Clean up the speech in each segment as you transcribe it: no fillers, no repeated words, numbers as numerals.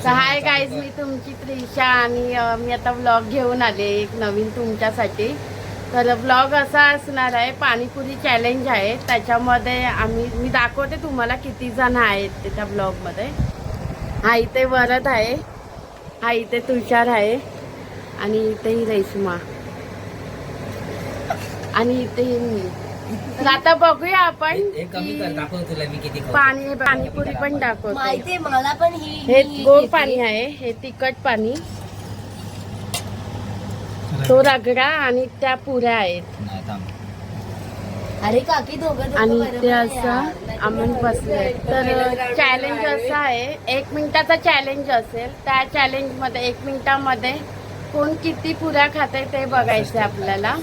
Hi guys, मी तुमची त्रिशा आणि मी आता व्लॉग घेऊन आले एक नवीन तुमच्यासाठी. तर व्लॉग असा असणार आहे, पाणीपुरी चॅलेंज आहे. त्याच्यामध्ये मी दाखवते तुम्हाला किती जण आहेत ते त्या ब्लॉगमध्ये. हा इथे वरद आहे, हा इथे तुषार आहे आणि इथे ही रेश्मा आणि इथे मी. तर आता बघूया आपण पाणीपुरी पण दाखवतो. माहितीये मला पण हे गोड पाणी आहे, हे तिखट पाणी, तो रगडा आणि त्या पुऱ्या आहेत. अरे काकी दोघं आणि ते असं आम्ही बसले. तर चॅलेंज असं आहे, 1 मिनिटाचा चॅलेंज असेल. त्या चॅलेंज मध्ये 1 मिनिटामध्ये कोण किती पुऱ्या खाते ते बघायचं आपल्याला.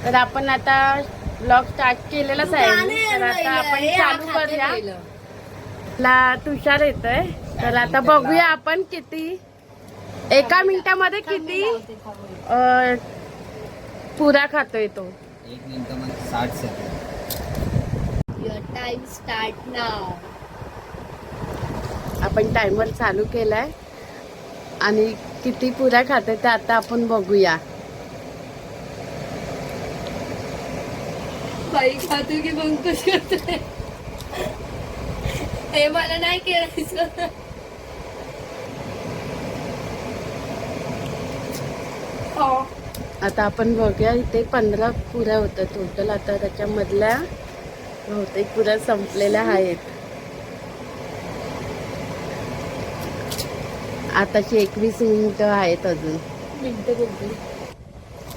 तर आपण आता ब्लॉग स्टार्ट केलेलाच आहे, तर आता आपण चालू करूया. तुषार येतोय, तर आता बघूया आपण किती 1 मिनिटामध्ये किती पुऱ्या खातोय तो. 1 मिनिटामध्ये 60 सेकंद. युअर टाइम स्टार्ट नाव. आपण टायमर चालू केलाय आणि किती पुऱ्या खाते ते आता आपण बघूया. बाई खातो की मग कशी करतोय हे मला नाही करायचं. आता आपण बघूया, इथे 15 पुऱ्या होत्या टोटल. आता त्याच्यामधल्या बहुतेक पुऱ्या संपलेल्या आहेत. आताची 21 मिनिटं आहेत अजून.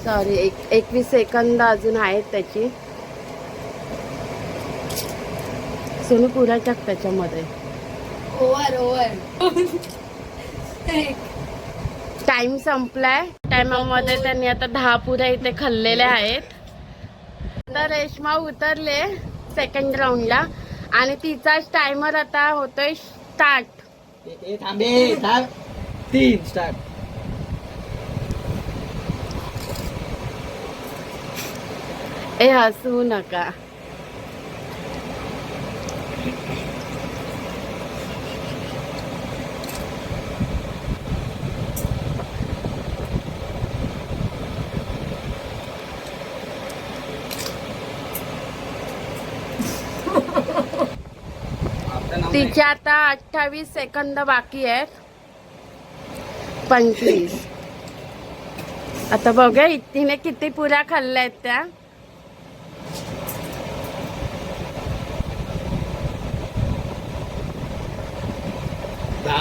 सॉरी, 21 सेकंद अजून आहेत त्याची. सोनू पुऱ्या टाक त्याच्यामध्ये. ओव्हर टाइम संपलाय. टायमामध्ये त्यांनी आता 10 पुऱ्या इथे खाल्लेल्या आहेत. तर रेश्मा उतरले सेकंड राऊंडला आणि तिचाच टायमर आता होतोय स्टार्ट. 3 स्टार्ट. ए हसू नका. तिचे आता 28 सेकंद बाकी आहेत. 25. आता बघूया तिने किती पुऱ्या खाल्ल्या आहेत त्या.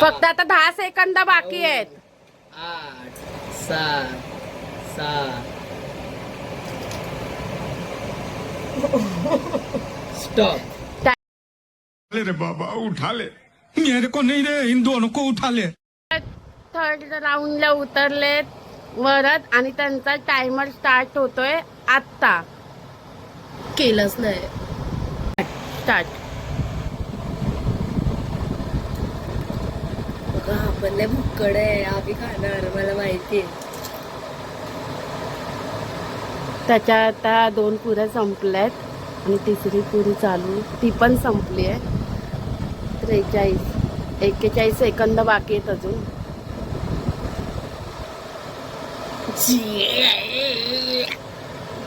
फक्त आता 10 सेकंद बाकी आहेत. 8 7 6 स्टॉप. रे बाबा उठा ले, मेरे को नहीं रे, इन दोनों को उठा ले. थर्ड राऊंडला उतरलेत वरद आणि त्यांचा टायमर स्टार्ट होतोय आत्ता. केलंच नाही. स्टार्ट. बघा आपण लय भुक्कड आहे, आम्ही खाणार, मला माहितीये. त्याच्या आता 2 पुऱ्या संपल्यात आणि तिसरी पुरी चालू, ती पण संपली आहे. 41 सेकंद बाकी आहेत अजून.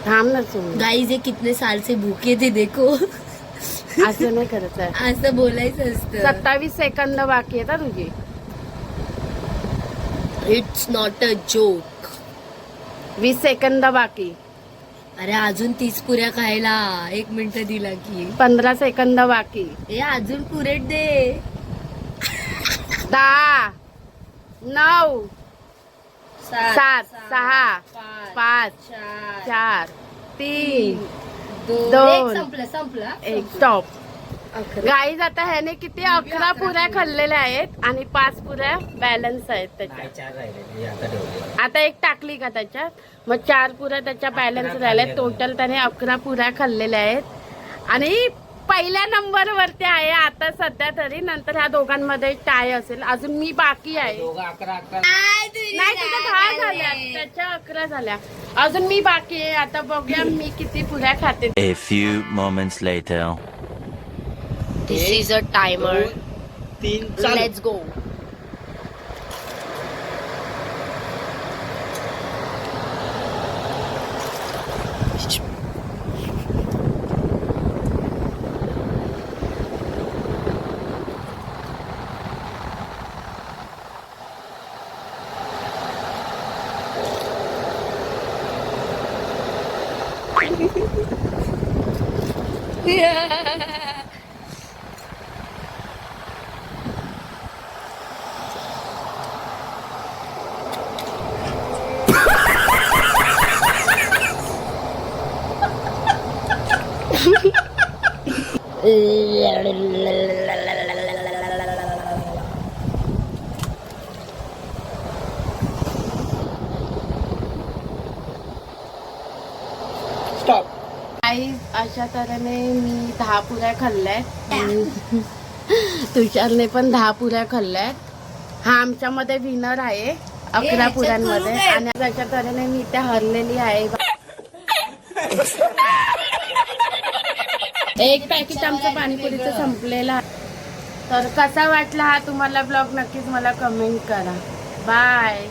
थांब ना सोनू. गाइस ये कितने साल से भूखे थे देखो. असं नाही करायचं आहे. असं बोलायचं असतं. 27 सेकंद बाकी आहेत तुझी. It's not a joke. 20 second बाकी. अरे अजून 30 पुऱ्या खायला 1 मिनिट दिला की. 15 सेकंद बाकी. हे अजून पुरेट दे. 10 9 7 6 5 4 3 2 संपलं 1 स्टॉप. गाईज आता ह्याने किती 11 पुऱ्या खाल्लेल्या आहेत आणि 5 पुऱ्या बॅलन्स आहेत त्याच्यात. 4 राहिले आता ठेवले. आता 1 टाकली का त्याच्यात, मग 4 पुऱ्या त्याच्या बॅलन्स राहिल्या. टोटल त्याने 11 पुऱ्या खाल्लेल्या आहेत आणि पहिल्या नंबर वरती आहे आता सध्या तरी. नंतर ह्या दोघांमध्ये टाय असेल. अजून मी बाकी आहे. दोघं 11 नाही, तुझ्या 10 झाल्या, त्याच्या 11 झाल्या. अजून मी बाकी आहे. आता बघूया मी किती पुऱ्या खाते. A few moments later. This is a timer. 3 चालू. Let's go. स्टॉप. आई अशा तऱ्हेने मी 10 पुऱ्या खाल्ल्यात आणि तुषारने पण 10 पुऱ्या खाल्ल्यात. हा आमच्यामध्ये विनर आहे 11 पुऱ्यांमध्ये. आणि अशा तऱ्हेने मी इथे हरलेली आहे. एक पॅकेट आमचं पाणीपुरीचं संपलेलं आहे. तर कसा वाटला हा तुम्हाला ब्लॉग नक्कीच मला कमेंट करा. बाय.